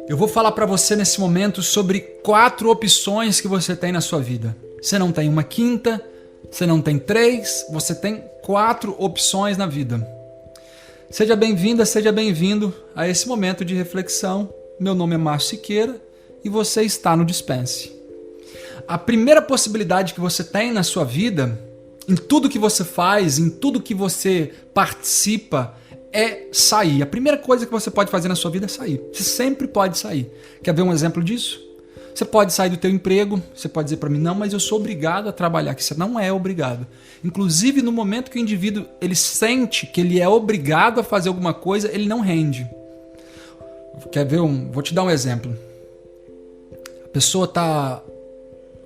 Eu vou falar para você nesse momento sobre 4 opções que você tem na sua vida. Você não tem uma quinta, você não tem 3, você tem 4 opções na vida. Seja bem-vinda, seja bem-vindo a esse momento de reflexão. Meu nome é Márcio Siqueira e você está no Dispense. A primeira possibilidade que você tem na sua vida, em tudo que você faz, em tudo que você participa, é sair. A primeira coisa que você pode fazer na sua vida é sair. Você sempre pode sair. Quer ver um exemplo disso? Você pode sair do teu emprego, você pode dizer para mim, não, mas eu sou obrigado a trabalhar, que você não é obrigado. Inclusive, no momento que o indivíduo ele sente que ele é obrigado a fazer alguma coisa, ele não rende. Quer ver vou te dar um exemplo. A pessoa tá...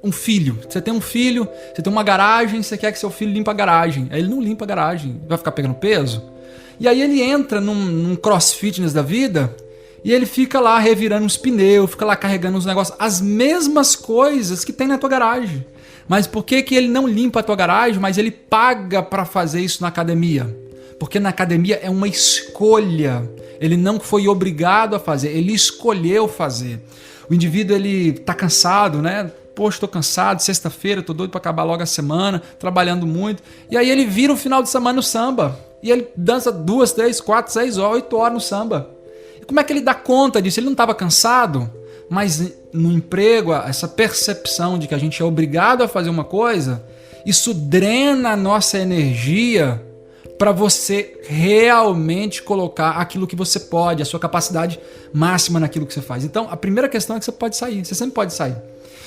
Um filho. Você tem um filho, você tem uma garagem, você quer que seu filho limpe a garagem. Aí ele não limpa a garagem, vai ficar pegando peso. E aí ele entra num crossfitness da vida e ele fica lá revirando uns pneus, fica lá carregando uns negócios, as mesmas coisas que tem na tua garagem. Mas por que ele não limpa a tua garagem, mas ele paga para fazer isso na academia? Porque na academia é uma escolha. Ele não foi obrigado a fazer, ele escolheu fazer. O indivíduo ele tá cansado, né? Poxa, estou cansado, sexta-feira, estou doido para acabar logo a semana, trabalhando muito. E aí ele vira um final de semana no samba. E ele dança 2, 3, 4, 6, 8 horas no samba. E como é que ele dá conta disso? Ele não estava cansado? Mas no emprego, essa percepção de que a gente é obrigado a fazer uma coisa, isso drena a nossa energia para você realmente colocar aquilo que você pode, a sua capacidade máxima naquilo que você faz. Então, a primeira questão é que você pode sair. Você sempre pode sair.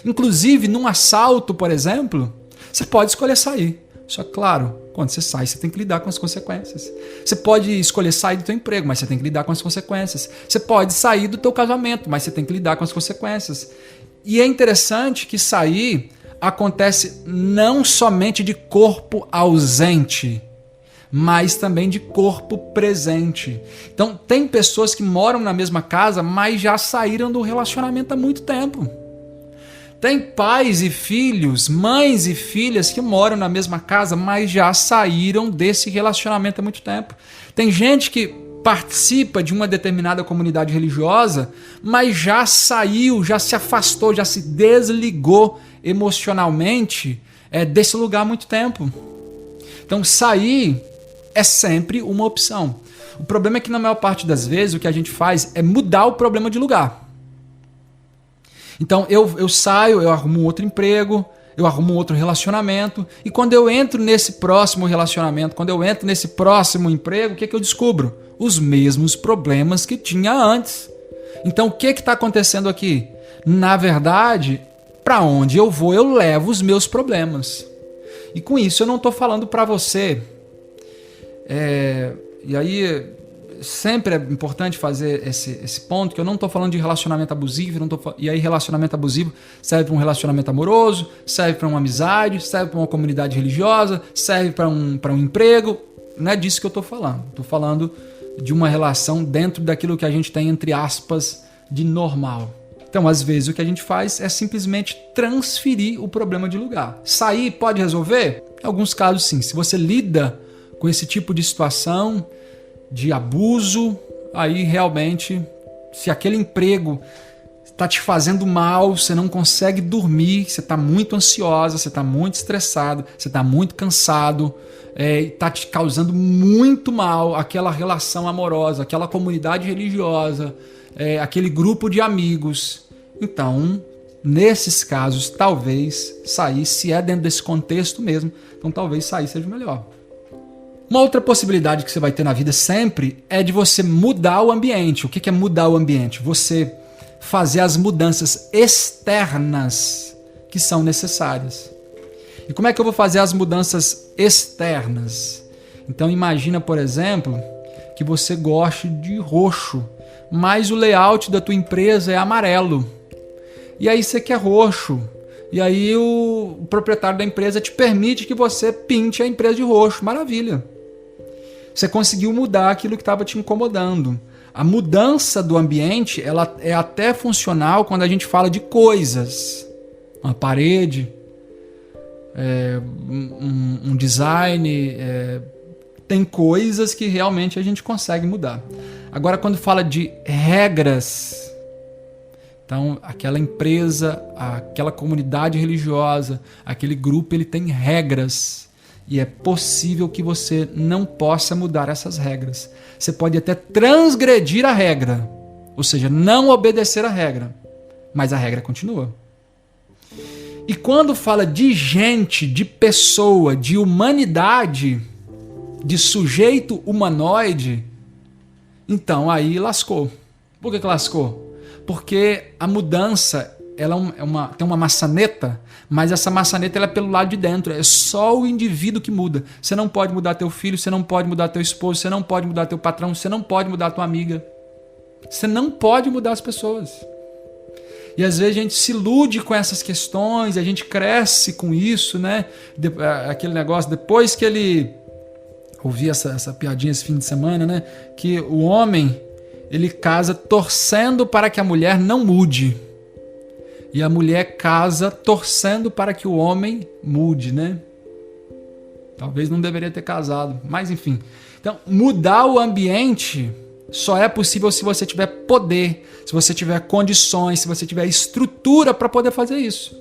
Inclusive, num assalto, por exemplo, você pode escolher sair. Só que, claro, quando você sai, você tem que lidar com as consequências. Você pode escolher sair do teu emprego, mas você tem que lidar com as consequências. Você pode sair do teu casamento, mas você tem que lidar com as consequências. E é interessante que sair acontece não somente de corpo ausente, mas também de corpo presente. Então, tem pessoas que moram na mesma casa, mas já saíram do relacionamento há muito tempo. Tem pais e filhos, mães e filhas que moram na mesma casa, mas já saíram desse relacionamento há muito tempo. Tem gente que participa de uma determinada comunidade religiosa, mas já saiu, já se afastou, já se desligou emocionalmente desse lugar há muito tempo. Então sair é sempre uma opção. O problema é que na maior parte das vezes o que a gente faz é mudar o problema de lugar. Então eu saio, eu arrumo um outro emprego, eu arrumo um outro relacionamento, e quando eu entro nesse próximo relacionamento, quando eu entro nesse próximo emprego, o que eu descubro? Os mesmos problemas que tinha antes. Então o que está acontecendo aqui? Na verdade, para onde eu vou, eu levo os meus problemas. E com isso eu não estou falando para você. E aí... Sempre é importante fazer esse ponto, que eu não estou falando de relacionamento abusivo, e aí relacionamento abusivo serve para um relacionamento amoroso, serve para uma amizade, serve para uma comunidade religiosa, serve para um emprego. Não é disso que eu estou falando. Estou falando de uma relação dentro daquilo que a gente tem, entre aspas, de normal. Então, às vezes, o que a gente faz é simplesmente transferir o problema de lugar. Sair pode resolver? Em alguns casos, sim. Se você lida com esse tipo de situação de abuso, aí realmente, se aquele emprego está te fazendo mal, você não consegue dormir, você está muito ansiosa, você está muito estressado, você está muito cansado, está te causando muito mal aquela relação amorosa, aquela comunidade religiosa, aquele grupo de amigos. Então, nesses casos, talvez sair, se é dentro desse contexto mesmo, então talvez sair seja melhor. Uma outra possibilidade que você vai ter na vida sempre é de você mudar o ambiente. O que é mudar o ambiente? Você fazer as mudanças externas que são necessárias. E como é que eu vou fazer as mudanças externas? Então imagina, por exemplo, que você goste de roxo, mas o layout da tua empresa é amarelo. E aí você quer roxo. E aí o proprietário da empresa te permite que você pinte a empresa de roxo. Maravilha. Você conseguiu mudar aquilo que estava te incomodando. A mudança do ambiente, ela é até funcional quando a gente fala de coisas. Uma parede, um design, tem coisas que realmente a gente consegue mudar. Agora, quando fala de regras, Então, aquela empresa, aquela comunidade religiosa, aquele grupo, ele tem regras. E é possível que você não possa mudar essas regras. Você pode até transgredir a regra, ou seja, não obedecer a regra, mas a regra continua. E quando fala de gente, de pessoa, de humanidade, de sujeito humanoide, então aí lascou. Por que lascou? Porque a mudança ela tem uma maçaneta, mas essa maçaneta ela é pelo lado de dentro. É só o indivíduo que muda. Você não pode mudar teu filho, você não pode mudar teu esposo, você não pode mudar teu patrão, você não pode mudar tua amiga. Você não pode mudar as pessoas. E às vezes a gente se ilude com essas questões, a gente cresce com isso, né? Aquele negócio, depois que ele... Ouvi essa piadinha esse fim de semana, né? Que o homem, ele casa torcendo para que a mulher não mude. E a mulher casa torcendo para que o homem mude, né? Talvez não deveria ter casado, mas enfim. Então, mudar o ambiente só é possível se você tiver poder, se você tiver condições, se você tiver estrutura para poder fazer isso.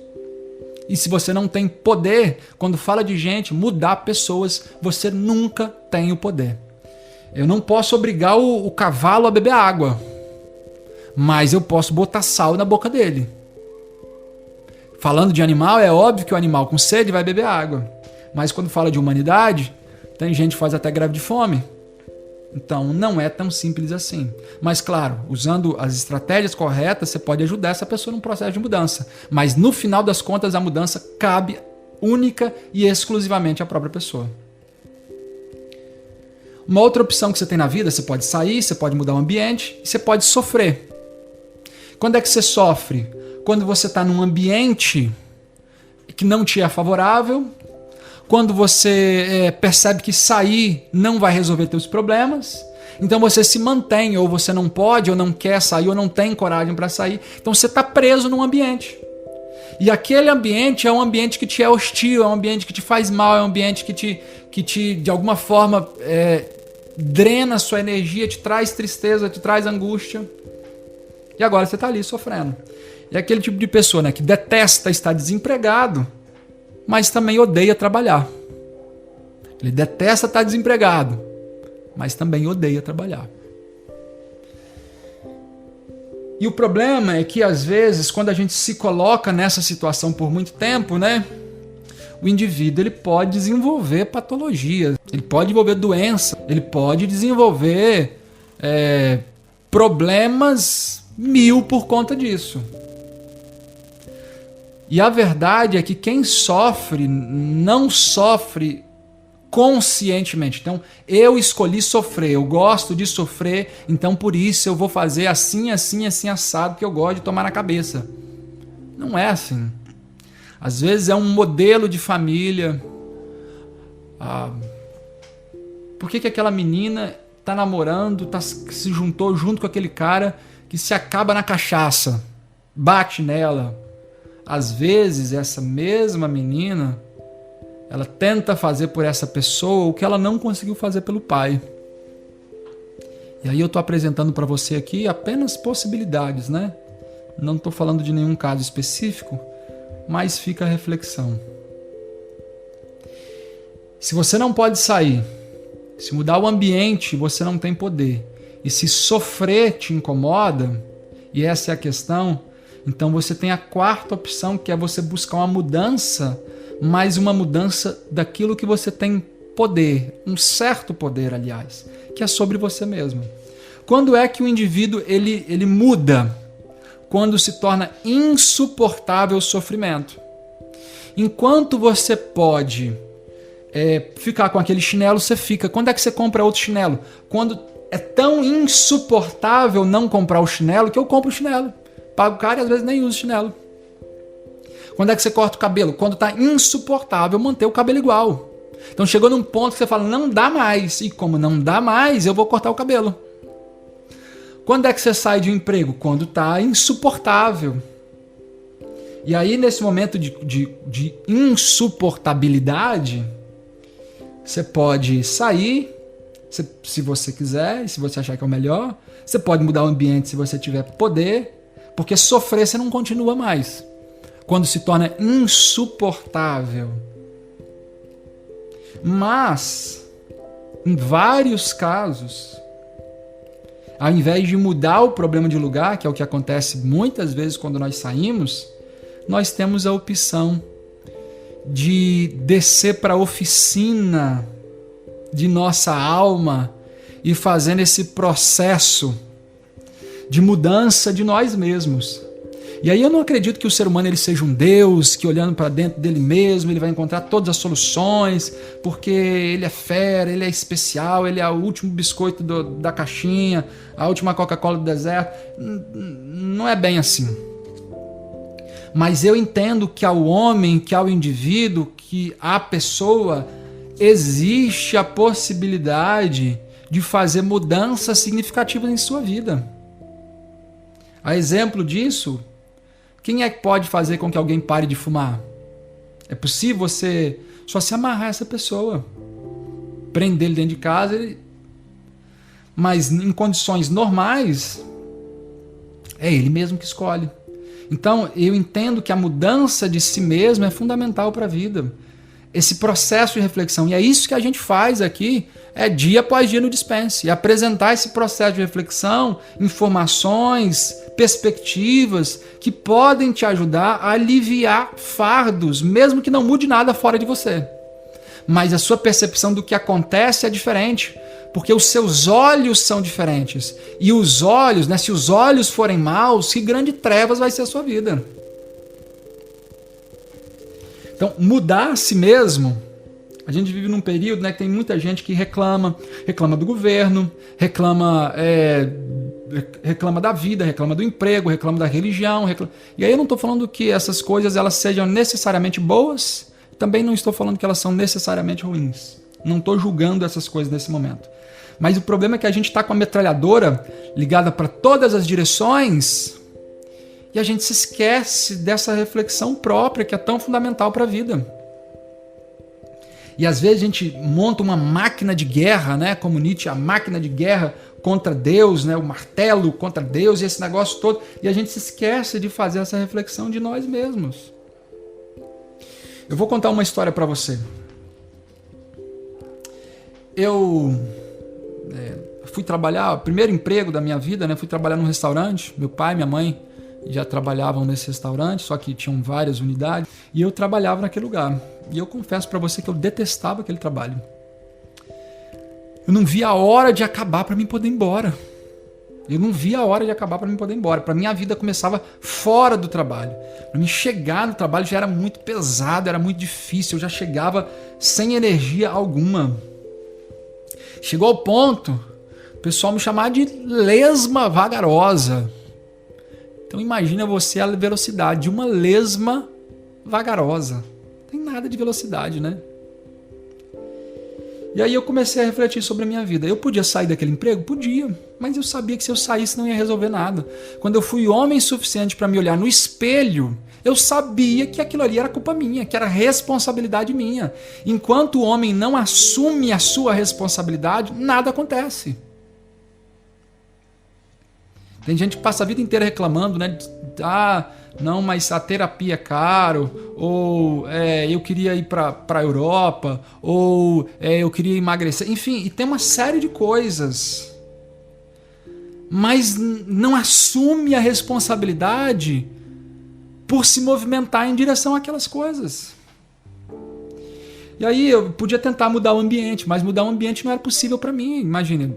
E se você não tem poder, quando fala de gente, mudar pessoas, você nunca tem o poder. Eu não posso obrigar o cavalo a beber água, mas eu posso botar sal na boca dele. Falando de animal, é óbvio que o animal com sede vai beber água. Mas quando fala de humanidade, tem gente que faz até greve de fome. Então não é tão simples assim. Mas claro, usando as estratégias corretas, você pode ajudar essa pessoa num processo de mudança. Mas no final das contas, a mudança cabe única e exclusivamente à própria pessoa. Uma outra opção que você tem na vida, você pode sair, você pode mudar o ambiente e você pode sofrer. Quando é que você sofre? Quando você está num ambiente que não te é favorável, quando você percebe que sair não vai resolver teus problemas, então você se mantém, ou você não pode, ou não quer sair, ou não tem coragem para sair, então você está preso num ambiente. E aquele ambiente é um ambiente que te é hostil, é um ambiente que te faz mal, é um ambiente que te de alguma forma, drena a sua energia, te traz tristeza, te traz angústia. E agora você está ali sofrendo. É aquele tipo de pessoa, né, que detesta estar desempregado, mas também odeia trabalhar. Ele detesta estar desempregado, mas também odeia trabalhar. E o problema é que, às vezes, quando a gente se coloca nessa situação por muito tempo, né, o indivíduo ele pode desenvolver patologias, ele pode desenvolver doença, ele pode desenvolver problemas 1000 por conta disso. E a verdade é que quem sofre não sofre conscientemente. Então, eu escolhi sofrer, eu gosto de sofrer, então por isso eu vou fazer assim, assim, assim, assado, que eu gosto de tomar na cabeça. Não é assim. Às vezes é um modelo de família. Por que aquela menina está namorando, se juntou junto com aquele cara que se acaba na cachaça, bate nela? Às vezes, essa mesma menina, ela tenta fazer por essa pessoa o que ela não conseguiu fazer pelo pai. E aí eu estou apresentando para você aqui apenas possibilidades, né? Não estou falando de nenhum caso específico, mas fica a reflexão. Se você não pode sair, se mudar o ambiente você não tem poder, e se sofrer te incomoda, e essa é a questão, então você tem a quarta opção, que é você buscar uma mudança, mas uma mudança daquilo que você tem poder, um certo poder, aliás, que é sobre você mesmo. Quando é que o indivíduo ele muda? Quando se torna insuportável o sofrimento. Enquanto você pode ficar com aquele chinelo, você fica. Quando é que você compra outro chinelo? Quando é tão insuportável não comprar o chinelo que eu compro o chinelo. Pago caro e às vezes nem uso chinelo. Quando é que você corta o cabelo? Quando está insuportável manter o cabelo igual. Então chegou num ponto que você fala, não dá mais. E como não dá mais, eu vou cortar o cabelo. Quando é que você sai de um emprego? Quando está insuportável. E aí, nesse momento de insuportabilidade, você pode sair, se você quiser, se você achar que é o melhor. Você pode mudar o ambiente se você tiver poder. Porque sofrer você não continua mais. Quando se torna insuportável. Mas, em vários casos, ao invés de mudar o problema de lugar, que é o que acontece muitas vezes quando nós saímos, nós temos a opção de descer para a oficina de nossa alma e fazendo esse processo de mudança de nós mesmos. E aí eu não acredito que o ser humano ele seja um Deus, que olhando para dentro dele mesmo ele vai encontrar todas as soluções, porque ele é fera, ele é especial, ele é o último biscoito da caixinha, a última Coca-Cola do deserto. Não é bem assim. Mas eu entendo que ao homem, que ao indivíduo, que à pessoa, existe a possibilidade de fazer mudanças significativas em sua vida. A exemplo disso, quem é que pode fazer com que alguém pare de fumar? É possível você só se amarrar a essa pessoa, prender ele dentro de casa, mas em condições normais, é ele mesmo que escolhe. Então, eu entendo que a mudança de si mesmo é fundamental para a vida. Esse processo de reflexão. E é isso que a gente faz aqui, dia após dia no Dispense. E apresentar esse processo de reflexão, informações, perspectivas que podem te ajudar a aliviar fardos, mesmo que não mude nada fora de você. Mas a sua percepção do que acontece é diferente. Porque os seus olhos são diferentes. E os olhos, se os olhos forem maus, que grande trevas vai ser a sua vida. Então, mudar a si mesmo, a gente vive num período que tem muita gente que reclama do governo, reclama da vida, reclama do emprego, reclama da religião. E aí eu não estou falando que essas coisas elas sejam necessariamente boas, também não estou falando que elas são necessariamente ruins. Não estou julgando essas coisas nesse momento. Mas o problema é que a gente está com a metralhadora ligada para todas as direções e a gente se esquece dessa reflexão própria que é tão fundamental para a vida. E às vezes a gente monta uma máquina de guerra, como Nietzsche, a máquina de guerra contra Deus, o martelo contra Deus e esse negócio todo, e a gente se esquece de fazer essa reflexão de nós mesmos. Eu vou contar uma história para você. Eu fui trabalhar, o primeiro emprego da minha vida, fui trabalhar num restaurante. Meu pai e minha mãe já trabalhavam nesse restaurante, só que tinham várias unidades, e eu trabalhava naquele lugar. E eu confesso para você que eu detestava aquele trabalho. Eu não via a hora de acabar para mim poder ir embora. Para mim a vida começava fora do trabalho. Para mim chegar no trabalho já era muito pesado, era muito difícil, eu já chegava sem energia alguma. Chegou ao ponto, o pessoal me chamava de lesma vagarosa. Então imagina você a velocidade de uma lesma vagarosa. Não tem nada de velocidade, E aí eu comecei a refletir sobre a minha vida. Eu podia sair daquele emprego? Podia. Mas eu sabia que se eu saísse não ia resolver nada. Quando eu fui homem suficiente para me olhar no espelho, eu sabia que aquilo ali era culpa minha, que era responsabilidade minha. Enquanto o homem não assume a sua responsabilidade, nada acontece. Tem gente que passa a vida inteira reclamando, não, mas a terapia é caro, ou eu queria ir para a Europa, ou eu queria emagrecer, enfim, e tem uma série de coisas. Mas não assume a responsabilidade por se movimentar em direção àquelas coisas. E aí eu podia tentar mudar o ambiente, mas mudar o ambiente não era possível para mim. Imagine,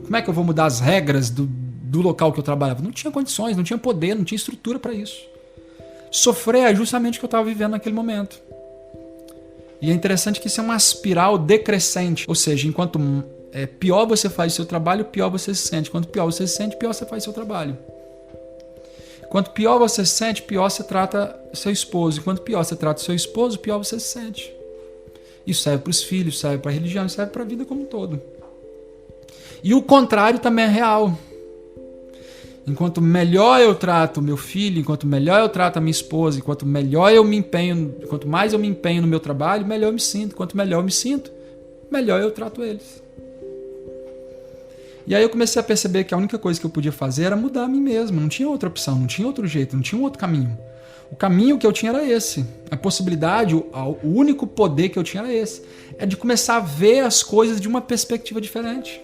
como é que eu vou mudar as regras do local que eu trabalhava? Não tinha condições, não tinha poder, não tinha estrutura para isso. Sofrer é justamente o que eu estava vivendo naquele momento. E é interessante que isso é uma espiral decrescente, ou seja, enquanto pior você faz o seu trabalho, pior você se sente. Quanto pior você se sente, pior você faz o seu trabalho. Quanto pior você se sente, pior você trata seu esposo. E quanto pior você trata seu esposo, pior você se sente. Isso serve para os filhos, serve para a religião, serve para a vida como um todo. E o contrário também é real. Enquanto melhor eu trato meu filho, enquanto melhor eu trato a minha esposa, enquanto mais eu me empenho no meu trabalho, melhor eu me sinto. Quanto melhor eu me sinto, melhor eu trato eles. E aí eu comecei a perceber que a única coisa que eu podia fazer era mudar a mim mesmo. Não tinha outra opção, não tinha outro jeito, não tinha um outro caminho. O caminho que eu tinha era esse. A possibilidade, o único poder que eu tinha era esse. É de começar a ver as coisas de uma perspectiva diferente.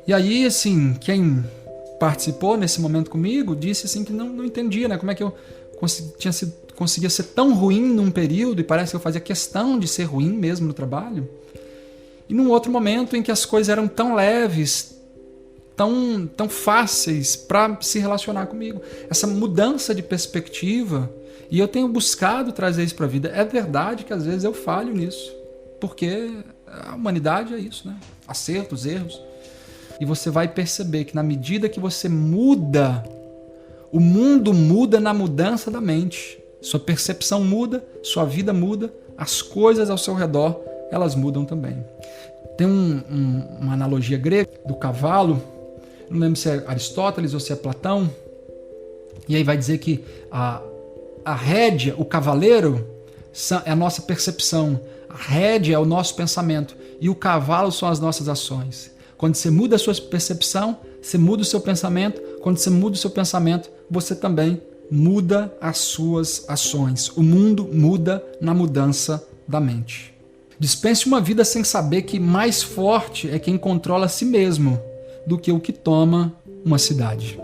E aí, assim, quem participou nesse momento comigo disse assim que não entendia, né? Como é que eu conseguia ser tão ruim num período, e parece que eu fazia questão de ser ruim mesmo no trabalho. E num outro momento em que as coisas eram tão leves, tão fáceis para se relacionar comigo. Essa mudança de perspectiva, e eu tenho buscado trazer isso para a vida. É verdade que às vezes eu falho nisso, porque a humanidade é isso, né? Acertos, erros. E você vai perceber que na medida que você muda, o mundo muda na mudança da mente. Sua percepção muda, sua vida muda, as coisas ao seu redor, elas mudam também. Tem uma analogia grega do cavalo, não lembro se é Aristóteles ou se é Platão, e aí vai dizer que a rédea, o cavaleiro, é a nossa percepção, a rédea é o nosso pensamento, e o cavalo são as nossas ações. Quando você muda a sua percepção, você muda o seu pensamento. Quando você muda o seu pensamento, você também muda as suas ações. O mundo muda na mudança da mente. Dispense uma vida sem saber que mais forte é quem controla a si mesmo do que o que toma uma cidade.